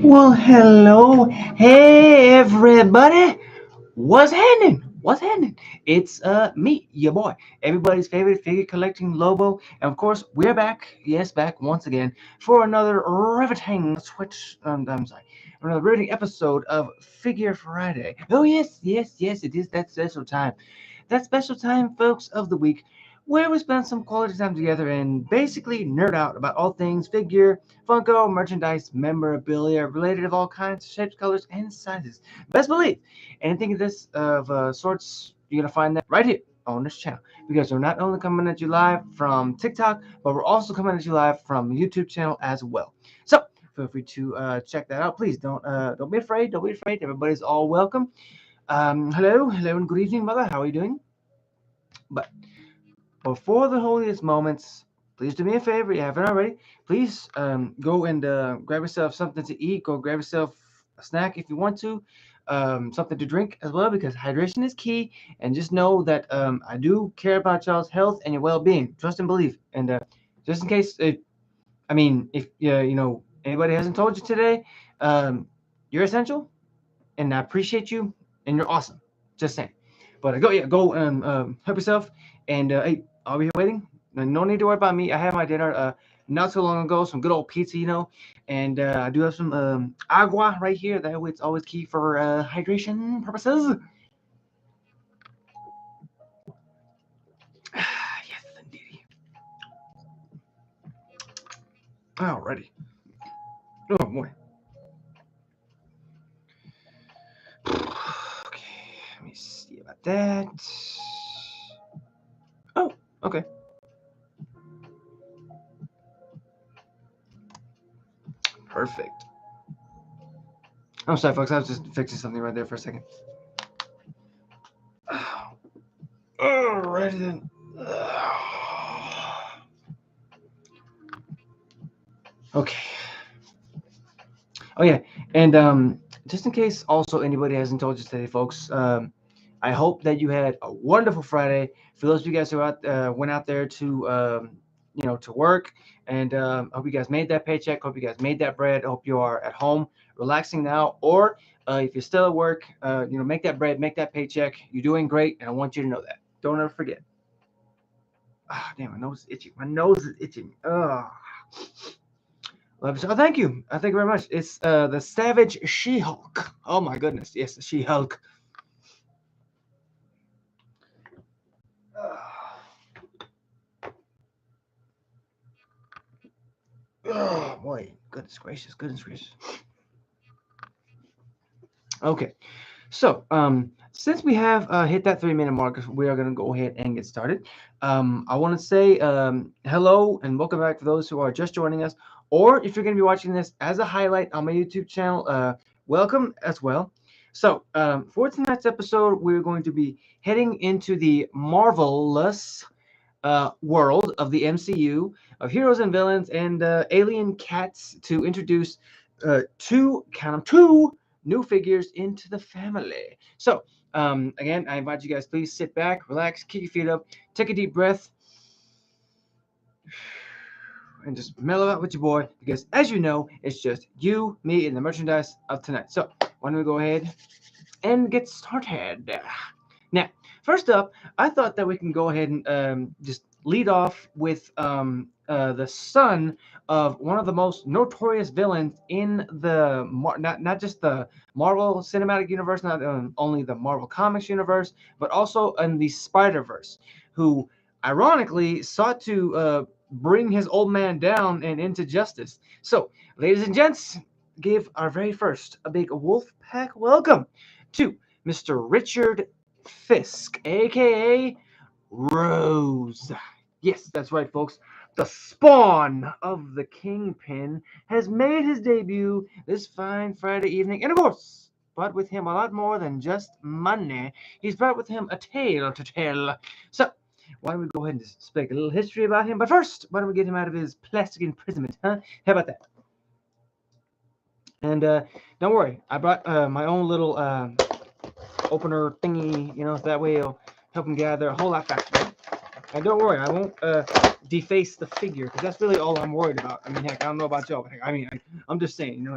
Well, hello. Hey, everybody. What's happening? What's happening? It's me, your boy, everybody's favorite figure collecting Lobo, and of course we're back. Yes, back once again for another riveting switch. I'm sorry, another riveting episode of Figure Friday. Oh yes, yes, yes, it is that special time. That special time, folks, of the week where we spend some quality time together and basically nerd out about all things figure, Funko, merchandise, memorabilia, related of all kinds, shapes, colors, and sizes. Best believe anything of this of sorts, you're gonna find that right here on this channel because we're not only coming at you live from TikTok, but we're also coming at you live from the YouTube channel as well. So feel free to check that out. Please don't be afraid. Don't be afraid. Everybody's all welcome. Hello, hello, and good evening, mother. How are you doing? But before the holiest moments, please do me a favor. If you haven't already, please go and grab yourself something to eat. Go grab yourself a snack if you want to, something to drink as well, because hydration is key. And just know that I do care about y'all's health and your well-being. Trust and believe. And just in case, if anybody hasn't told you today, you're essential, and I appreciate you, and you're awesome. Just saying. But go and help yourself. And hey, I'll be here waiting. No need to worry about me. I had my dinner not so long ago, some good old pizza, and I do have some agua right here. That way, it's always key for hydration purposes. Yes, indeed. Alrighty. Oh boy. Okay, let me see about that. Oh, okay. Perfect. I'm sorry, folks. I was just fixing something right there for a second. Alrighty then. Okay. Oh yeah, and just in case, also anybody hasn't told you today, folks, I hope that you had a wonderful Friday. For those of you guys who went out there to to work, and hope you guys made that paycheck. Hope you guys made that bread. Hope you are at home relaxing now, or if you're still at work, make that bread, make that paycheck. You're doing great, and I want you to know that. Don't ever forget. Ah, damn, my nose is itching. My nose is itching. Ugh. Love it. Oh, thank you. Thank you very much. It's the Savage She-Hulk. Oh my goodness. Yes, the She-Hulk. Oh boy. Goodness gracious. Goodness gracious. Okay. So, since we have hit that 3 minute mark, we are going to go ahead and get started. I want to say hello and welcome back for those who are just joining us, or if you're going to be watching this as a highlight on my YouTube channel, welcome as well. So, for tonight's episode, we're going to be heading into the marvelous world of the MCU of heroes and villains and alien cats to introduce count 'em, two new figures into the family. So, again, I invite you guys, please sit back, relax, kick your feet up, take a deep breath, and just mellow out with your boy because, as you know, it's just you, me, and the merchandise of tonight. So, why don't we go ahead and get started? Now, first up, I thought that we can go ahead and just lead off with the son of one of the most notorious villains in the not just the Marvel Cinematic Universe, not only the Marvel Comics universe, but also in the Spider Verse, who ironically sought to bring his old man down and into justice. So, ladies and gents, give our very first a big wolf pack welcome to Mr. Richard Fisk, aka Rose. Yes, that's right, folks. The spawn of the Kingpin has made his debut this fine Friday evening, and of course, but with him a lot more than just money. He's brought with him a tale to tell. So, why don't we go ahead and speak a little history about him? But first, why don't we get him out of his plastic imprisonment, huh? How about that? And don't worry, I brought my own little opener thingy, that way it'll help him gather a whole lot faster. And don't worry, I won't deface the figure because that's really all I'm worried about. I mean, heck, I don't know about y'all, but heck, I'm just saying,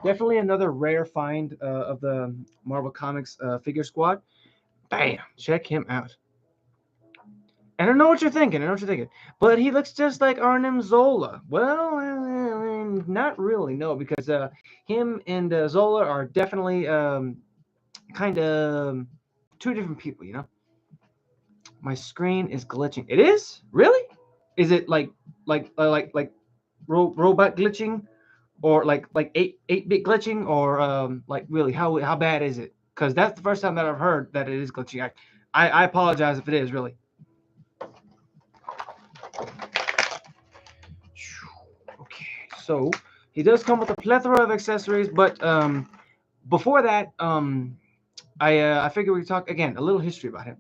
Definitely another rare find of the Marvel Comics figure squad. Bam! Check him out. And I know what you're thinking. I know what you're thinking. But he looks just like Arnim Zola. Well, not really. No, because him and Zola are definitely kind of two different people. You know. My screen is glitching. It is really? Is it like robot glitching, or like eight bit glitching, or like really how bad is it? Because that's the first time that I've heard that it is glitching. I apologize if it is really. Okay, so he does come with a plethora of accessories, but before that, I figured we could talk again a little history about him.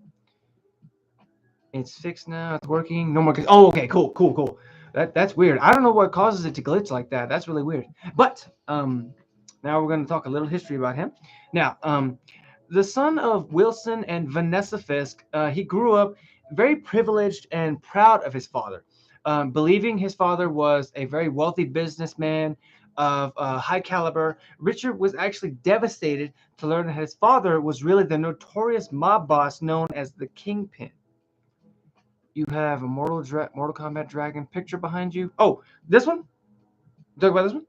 It's fixed now. It's working. No more. Oh, okay. Cool. Cool. Cool. That's weird. I don't know what causes it to glitch like that. That's really weird. But now we're going to talk a little history about him. Now, the son of Wilson and Vanessa Fisk, he grew up very privileged and proud of his father, believing his father was a very wealthy businessman of high caliber. Richard was actually devastated to learn that his father was really the notorious mob boss known as the Kingpin. You have a Mortal Kombat Dragon picture behind you. Oh, this one? Talk about this one?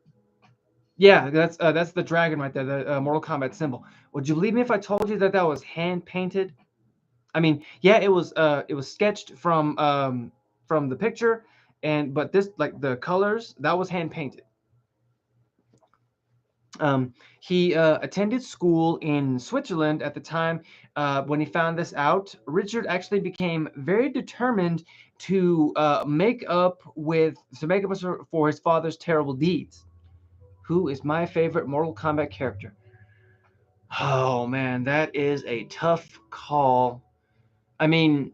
Yeah, that's the dragon right there, the Mortal Kombat symbol. Would you believe me if I told you that that was hand painted? I mean, yeah, it was sketched from the picture, and but this like the colors that was hand painted. He attended school in Switzerland at the time. When he found this out, Richard actually became very determined to make up for his father's terrible deeds. Who is my favorite Mortal Kombat character? Oh man, that is a tough call. I mean,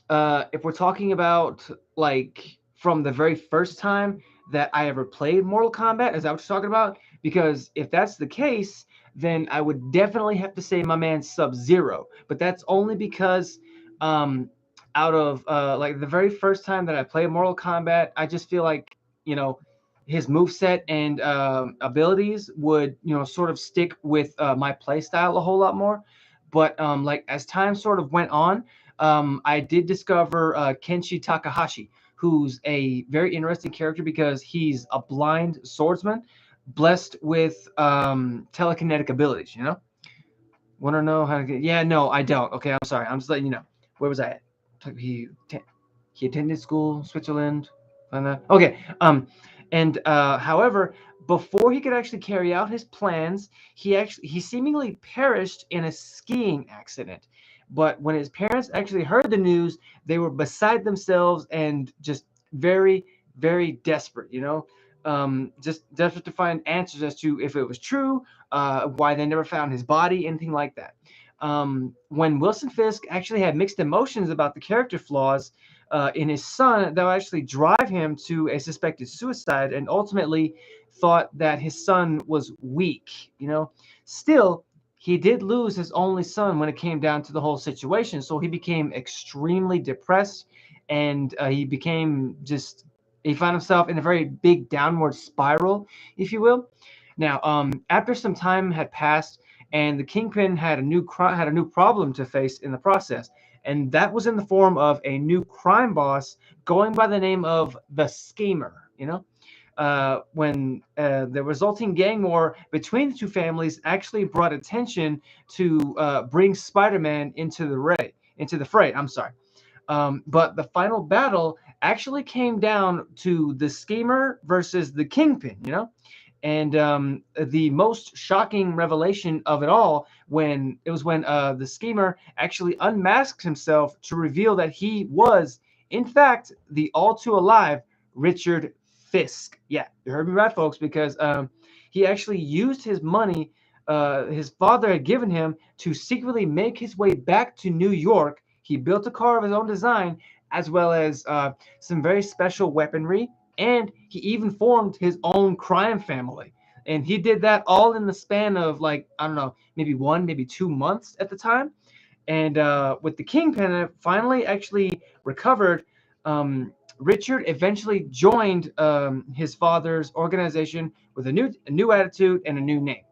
if we're talking about like from the very first time that I ever played Mortal Kombat, is that what you're talking about? Because if that's the case, then I would definitely have to say my man Sub Zero. But that's only because um, out of like the very first time that I played Mortal Kombat, I just feel like you know his moveset and abilities would sort of stick with my play style a whole lot more. But like as time sort of went on, I did discover Kenshi Takahashi, who's a very interesting character because he's a blind swordsman blessed with telekinetic abilities. Want to know how to get? Yeah, no, I don't. Okay, I'm sorry. I'm just letting you know. Where was I at? He he attended school, Switzerland. Okay. And however, before he could actually carry out his plans, he seemingly perished in a skiing accident. But when his parents actually heard the news, they were beside themselves and just very, very desperate. Just desperate to find answers as to if it was true, why they never found his body, anything like that. When Wilson Fisk actually had mixed emotions about the character flaws in his son, that would actually drive him to a suspected suicide, and ultimately thought that his son was weak. Still, he did lose his only son when it came down to the whole situation, so he became extremely depressed, and he found himself in a very big downward spiral, if you will. Now, after some time had passed, and the Kingpin had a new problem to face in the process, and that was in the form of a new crime boss going by the name of the Schemer. When the resulting gang war between the two families actually brought attention to bring Spider-Man into the fray. I'm sorry. But the final battle actually came down to the Schemer versus the Kingpin. And the most shocking revelation of it all when the Schemer actually unmasked himself to reveal that he was, in fact, the all too alive Richard Fisk. Yeah, you heard me right, folks, because he actually used his money his father had given him to secretly make his way back to New York. He built a car of his own design, as well as some very special weaponry, and he even formed his own crime family. And he did that all in the span of like, I don't know, maybe 2 months at the time. And with the Kingpin, I finally actually recovered Richard eventually joined his father's organization with a new attitude and a new name.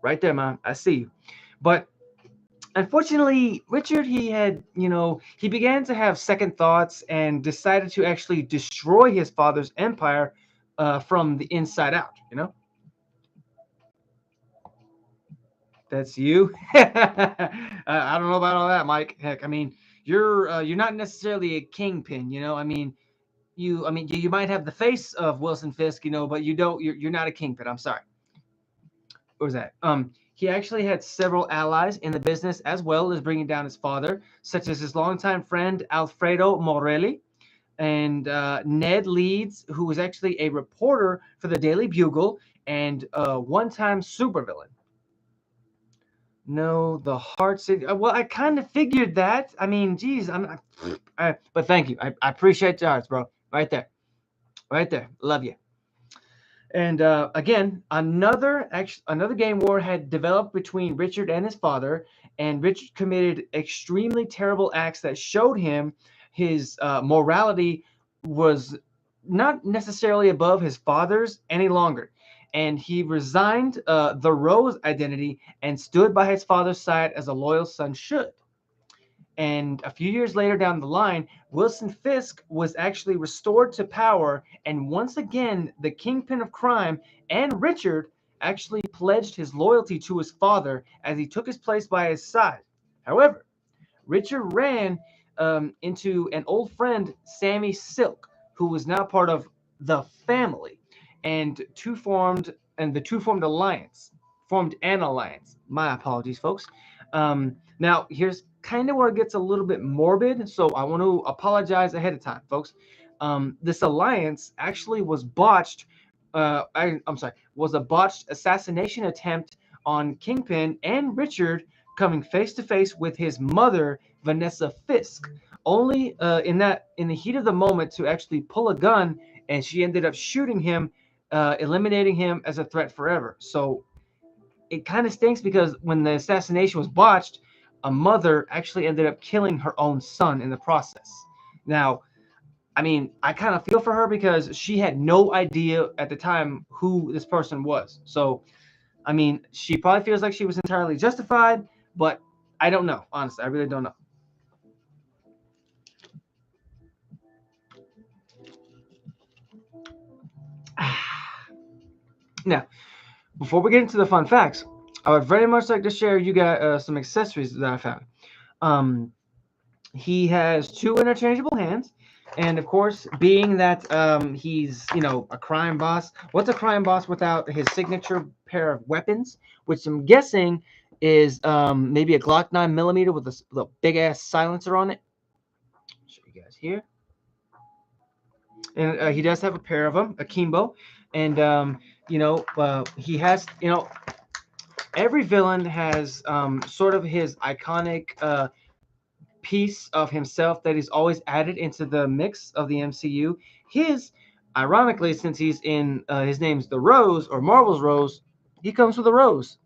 Right there, man. I see you. But unfortunately, Richard, he began to have second thoughts and decided to actually destroy his father's empire from the inside out. That's you. I don't know about all that, Mike. Heck, I mean, you're not necessarily a kingpin. You might have the face of Wilson Fisk, but you don't. You're not a kingpin. I'm sorry. What was that? He actually had several allies in the business as well as bringing down his father, such as his longtime friend Alfredo Morelli and Ned Leeds, who was actually a reporter for the Daily Bugle and a one-time supervillain. No, the heart city. Well, I kind of figured that. I mean, geez, but thank you. I appreciate the hearts, bro. Right there. Love you. And again, another game war had developed between Richard and his father, and Richard committed extremely terrible acts that showed him his morality was not necessarily above his father's any longer. And he resigned the Rose identity and stood by his father's side as a loyal son should. And a few years later down the line, Wilson Fisk was actually restored to power, and once again, the kingpin of crime and Richard actually pledged his loyalty to his father as he took his place by his side. However, Richard ran into an old friend, Sammy Silk, who was now part of the family, and the two formed an alliance. My apologies, folks. Now here's kind of where it gets a little bit morbid, so I want to apologize ahead of time, folks. This alliance actually was botched. I'm sorry, was a botched assassination attempt on Kingpin and Richard coming face to face with his mother, Vanessa Fisk, only in the heat of the moment to actually pull a gun, and she ended up shooting him, eliminating him as a threat forever. So it kind of stinks because when the assassination was botched, a mother actually ended up killing her own son in the process. Now, I mean, I kind of feel for her because she had no idea at the time who this person was. So I mean, she probably feels like she was entirely justified, but I don't know. Honestly, I really don't know. Now, before we get into the fun facts, I would very much like to share you guys some accessories that I found. Um, he has two interchangeable hands, and of course, being that he's a crime boss. What's a crime boss without his signature pair of weapons, which I'm guessing is maybe a Glock 9mm with a big ass silencer on it. Show you guys here. And he does have a pair of them, a Kimbo, and he has every villain has sort of his iconic piece of himself that he's always added into the mix of the MCU. His, ironically, since he's in his name's the Rose or Marvel's Rose, he comes with a rose.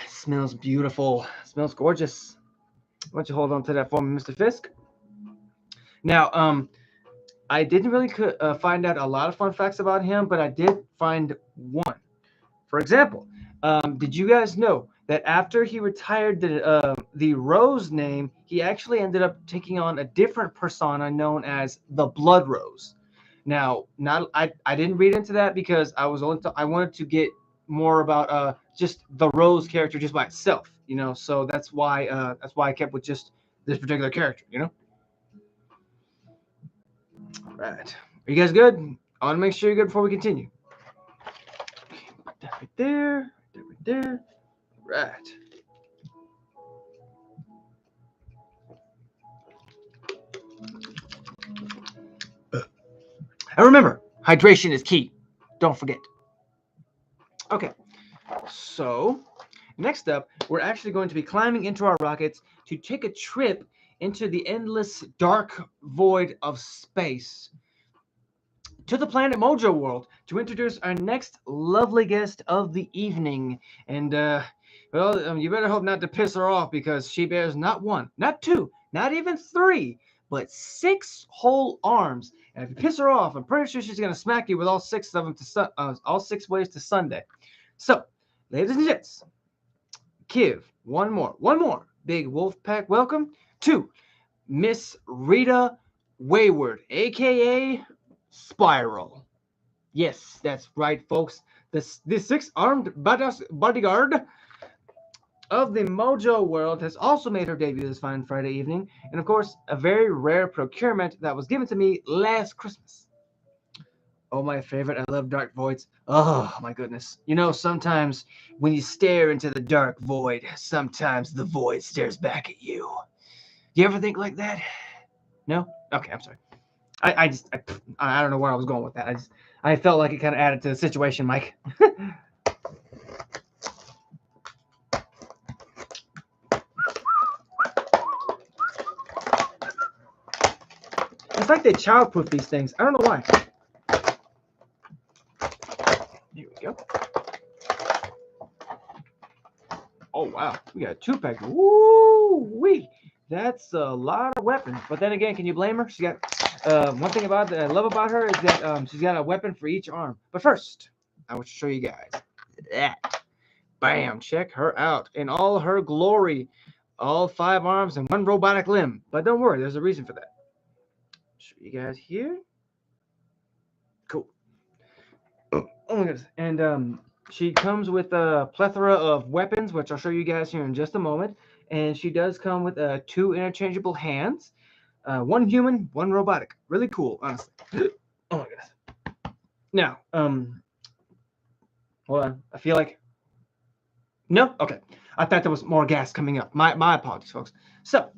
Smells beautiful. Smells gorgeous. Why don't you hold on to that for me, Mr. Fisk? Now, I didn't really find out a lot of fun facts about him, but I did find one. For example, did you guys know that after he retired the Rose name, he actually ended up taking on a different persona known as the Blood Rose? Now, I didn't read into that because I wanted to get more about just the Rose character just by itself, So that's why I kept with just this particular character, Right. Are you guys good? I want to make sure you're good before we continue. Okay, put that right there. That right there. Right. And remember, hydration is key. Don't forget. Okay. So, next up, we're actually going to be climbing into our rockets to take a trip into the endless dark void of space to the planet Mojo World to introduce our next lovely guest of the evening. And, you better hope not to piss her off because she bears not one, not two, Not even 3, but 6 whole arms. And if you piss her off, I'm pretty sure she's gonna smack you with all 6 of them all 6 ways to Sunday. So, ladies and gents, Kiv, one more big wolf pack welcome to Miss Rita Wayward, aka Spiral. Yes, that's right, folks. The 6-armed bodyguard of the Mojo world has also made her debut this fine Friday evening, and of course, a very rare procurement that was given to me last Christmas. Oh, my favorite. I love dark voids. Oh, my goodness. You know, sometimes when you stare into the dark void, sometimes the void stares back at you. Do you ever think like that? No? Okay, I'm sorry. I don't know where I was going with that. I felt like it kind of added to the situation, Mike. It's like they childproof these things. I don't know why. Here we go. Oh wow, we got a 2-pack. Woo wee! That's a lot of weapons. But then again, can you blame her? She got one thing about that I love about her is that she's got a weapon for each arm. But first, I want to show you guys that. Bam! Check her out in all her glory. All 5 arms and 1 robotic limb. But don't worry, there's a reason for that. Show you guys here. Cool. Oh my goodness. And she comes with a plethora of weapons, which I'll show you guys here in just a moment. And she does come with 2 interchangeable hands, 1 human, 1 robotic. Really cool, honestly. Oh my goodness. Now, well, I feel like no. Okay, I thought there was more gas coming up. My apologies, folks. So,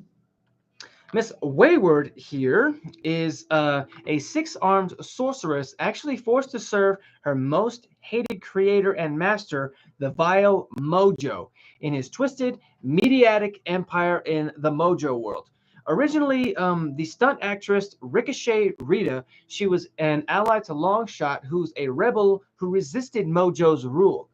Miss Wayward here is a 6-armed sorceress, actually forced to serve her most hated creator and master, the vile Mojo, in his twisted, mediatic empire in the Mojo world. Originally, the stunt actress Ricochet Rita, she was an ally to Longshot, who's a rebel who resisted Mojo's rule.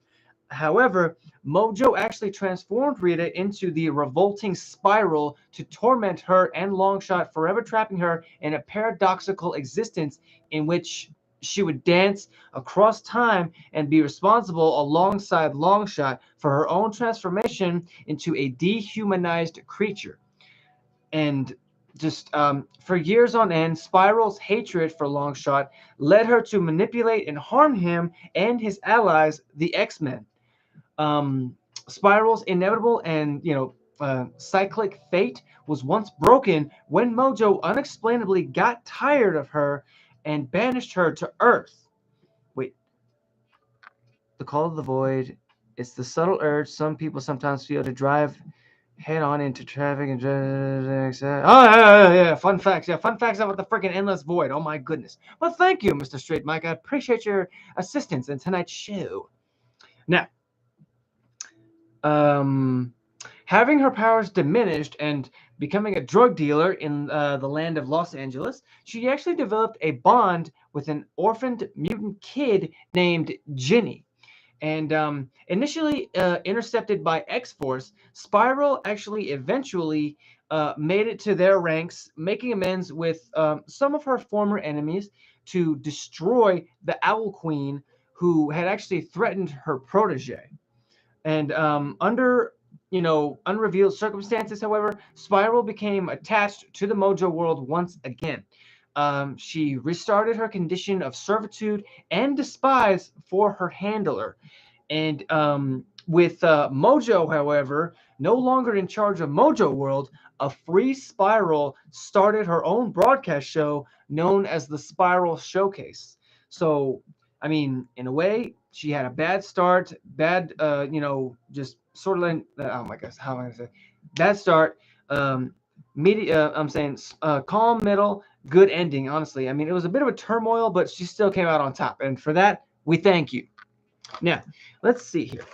However, Mojo actually transformed Rita into the revolting Spiral to torment her and Longshot, forever trapping her in a paradoxical existence in which she would dance across time and be responsible alongside Longshot for her own transformation into a dehumanized creature. And just for years on end, Spiral's hatred for Longshot led her to manipulate and harm him and his allies, the X-Men. Spiral's inevitable and cyclic fate was once broken when Mojo unexplainably got tired of her and banished her to Earth. Wait, the call of the void. It's the subtle urge some people sometimes feel to drive head on into traffic and yeah. Fun facts. Yeah, fun facts about the freaking endless void. Oh my goodness. Well, thank you, Mr. Straight Mike. I appreciate your assistance in tonight's show. Now, having her powers diminished and becoming a drug dealer in the land of Los Angeles, she actually developed a bond with an orphaned mutant kid named Ginny. And initially intercepted by X-Force, Spiral actually eventually made it to their ranks, making amends with some of her former enemies to destroy the Owl Queen, who had actually threatened her protege. And under unrevealed circumstances, however, Spiral became attached to the Mojo world once again. She restarted her condition of servitude and despise for her handler. And with Mojo, however, no longer in charge of Mojo World, a free Spiral started her own broadcast show known as the Spiral Showcase. So, I mean, in a way, she had a bad start, bad, just sort of like, oh my gosh, how am I going to say? Bad start, I'm saying calm middle, good ending, honestly. I mean, it was a bit of a turmoil, but she still came out on top. And for that, we thank you. Now, let's see here.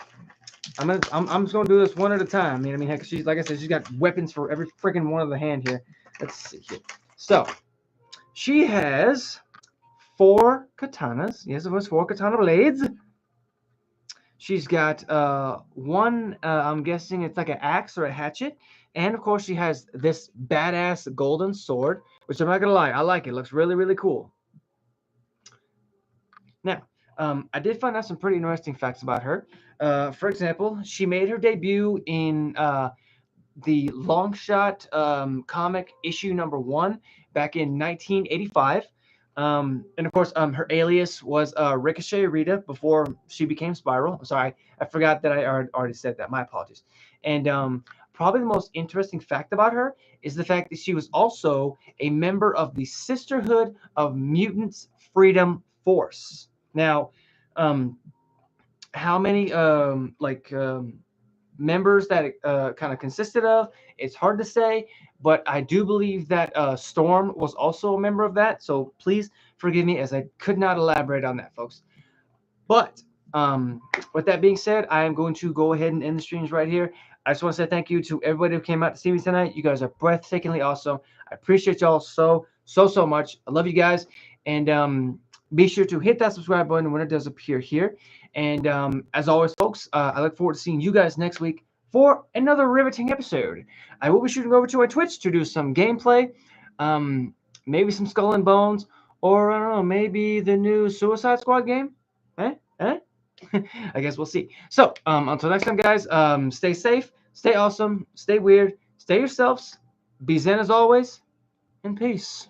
I'm just gonna do this one at a time. I mean, heck, she's like I said, she's got weapons for every freaking one of the hand here. Let's see here. So, she has 4 katanas. Yes, it was 4 katana blades. She's got one, I'm guessing it's like an axe or a hatchet. And of course, she has this badass golden sword, which I'm not going to lie, I like it. It looks really, really cool. Now, I did find out some pretty interesting facts about her. For example, she made her debut in the Longshot comic issue number one back in 1985. And of course, her alias was Ricochet Rita before she became Spiral. I'm sorry, I forgot that I already said that. My apologies. And probably the most interesting fact about her is the fact that she was also a member of the Sisterhood of Mutants Freedom Force. Now, um, how many members that it kind of consisted of. It's hard to say, but I do believe that Storm was also a member of that. So please forgive me as I could not elaborate on that, folks. But with that being said, I am going to go ahead and end the streams right here. I just want to say thank you to everybody who came out to see me tonight. You guys are breathtakingly awesome. I appreciate y'all so much. I love you guys. And be sure to hit that subscribe button when it does appear here. And as always, folks, I look forward to seeing you guys next week for another riveting episode. I will be shooting over to my Twitch to do some gameplay, um, maybe some Skull and Bones, or I don't know, maybe the new Suicide Squad game. Eh? Eh? I guess we'll see. So, until next time, guys, stay safe, stay awesome, stay weird, stay yourselves, be zen as always, and peace.